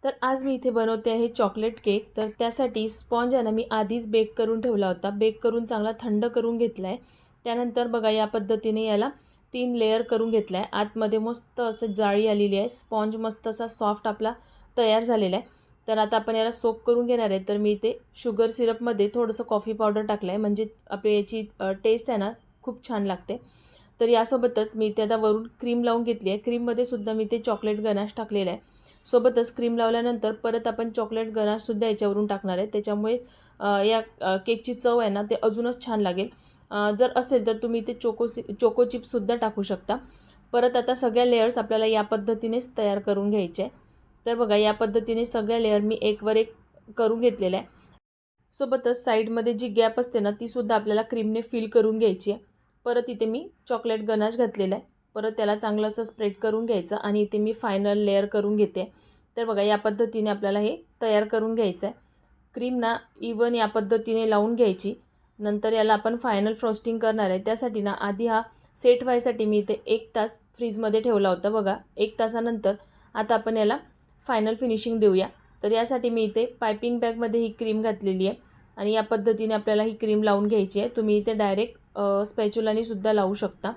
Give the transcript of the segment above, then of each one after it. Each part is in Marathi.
तर आज मी इथे बनवते आहे चॉकलेट केक. तर त्यासाठी स्पॉन्ज आहे ना मी आधीच बेक करून ठेवला होता. बेक करून चांगला थंड करून घेतला आहे. त्यानंतर बघा या पद्धतीने याला 3 लेयर करून घेतला आहे. आतमध्ये मस्त असं जाळी आलेली आहे. स्पॉन्ज मस्त असा सॉफ्ट आपला तयार झालेला आहे. तर आता आपण याला सोक करून घेणार आहे. तर मी इथे शुगर सिरपमध्ये थोडंसं कॉफी पावडर टाकलं आहे, म्हणजे आपली याची टेस्ट आहे ना खूप छान लागते. तर यासोबतच मी इथे आता वरून क्रीम लावून घेतली आहे. क्रीममध्ये सुद्धा मी ते चॉकलेट गनाश टाकलेला आहे. सोबतच क्रीम लावल्यानंतर परत आपण चॉकलेट गनाशसुद्धा याच्यावरून टाकणार आहे. त्याच्यामुळे या केकची चव आहे ना ते अजूनच छान लागेल. जर असेल तर तुम्ही ते चोको चिप्ससुद्धा टाकू शकता. परत आता सगळ्या लेयर्स आपल्याला या पद्धतीनेच तयार करून घ्यायचे आहे. तर बघा या पद्धतीने सगळ्या लेयर मी एकवर एक करून घेतलेल्या आहे. सोबतच साईडमध्ये जी गॅप असते ना तीसुद्धा आपल्याला क्रीमने फिल करून घ्यायची आहे. परत इथे मी चॉकलेट गनाश घातलेला आहे. परत त्याला चांगलं असं स्प्रेड करून घ्यायचं आणि इथे मी फायनल लेयर करून घेते. तर बघा या पद्धतीने आपल्याला हे तयार करून घ्यायचं आहे. क्रीम ना इवन या पद्धतीने लावून घ्यायची. नंतर याला आपण फायनल फ्रॉस्टिंग करणार आहे. त्यासाठी ना आधी हा सेट व्हायसाठी मी इथे 1 तास फ्रीजमध्ये ठेवला होता. बघा 1 तासानंतर आता आपण याला फायनल फिनिशिंग देऊया. तर यासाठी मी इथे पायपिंग बॅगमध्ये ही क्रीम घातलेली आहे आणि या पद्धतीने आपल्याला ही क्रीम लावून घ्यायची आहे. तुम्ही इथे डायरेक्ट स्पॅच्युलाने सुद्धा लावू शकता.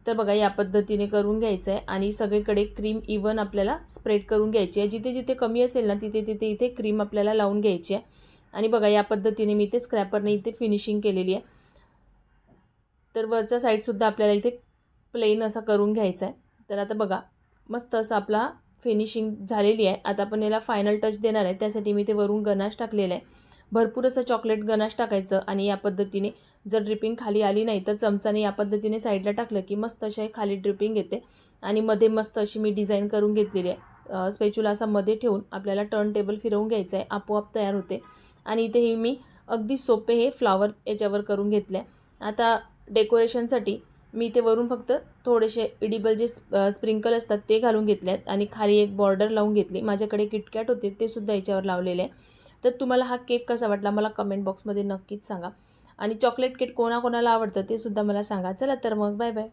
तर बघा या पद्धतीने करून घ्यायचं आहे आणि सगळीकडे क्रीम इवन आपल्याला स्प्रेड करून घ्यायची आहे. जिथे जिथे कमी असेल ना तिथे तिथे इथे क्रीम आपल्याला लावून घ्यायची आहे. आणि बघा या पद्धतीने मी इथे स्क्रॅपरने इथे फिनिशिंग केलेली आहे. तर वरच्या साईडसुद्धा आपल्याला इथे प्लेन असा करून घ्यायचा आहे. तर आता बघा मस्त असं आपला फिनिशिंग झालेली आहे. आता आपण याला फायनल टच देणार आहे. त्यासाठी मी इथे वरून गनाश टाकलेला आहे. भरपूर असं चॉकलेट गनाश टाकायचं आणि या पद्धतीने जर ड्रिपिंग खाली आली नाही तर चमचाने या पद्धतीने साईडला टाकलं की मस्त अशी खाली ड्रिपिंग येते. आणि मध्ये मस्त अशी मी डिझाईन करून घेतलेली आहे. स्पॅच्युला असा मध्ये ठेवून आपल्याला टर्न टेबल फिरवून घ्यायचं आहे. आपोआप तयार होते. आणि इथे हे मी अगदी सोपे हे फ्लावर याच्यावर करून घेतले आहे. आता डेकोरेशनसाठी मी इथे वरून फक्त थोडेसे इडिबल जे स्प्रिंकल असतात ते घालून घेतले आहेत आणि खाली एक बॉर्डर लावून घेतली. माझ्याकडे किटकॅट होते ते सुद्धा याच्यावर लावलेले आहे. तर तुम्हाला हा केक कसा वाटला मला कमेंट बॉक्समध्ये नक्कीच सांगा. आणि चॉकलेट केक कोणाकोणाला आवडतं ते सुद्धा मला सांगा. चला तर मग बाय बाय.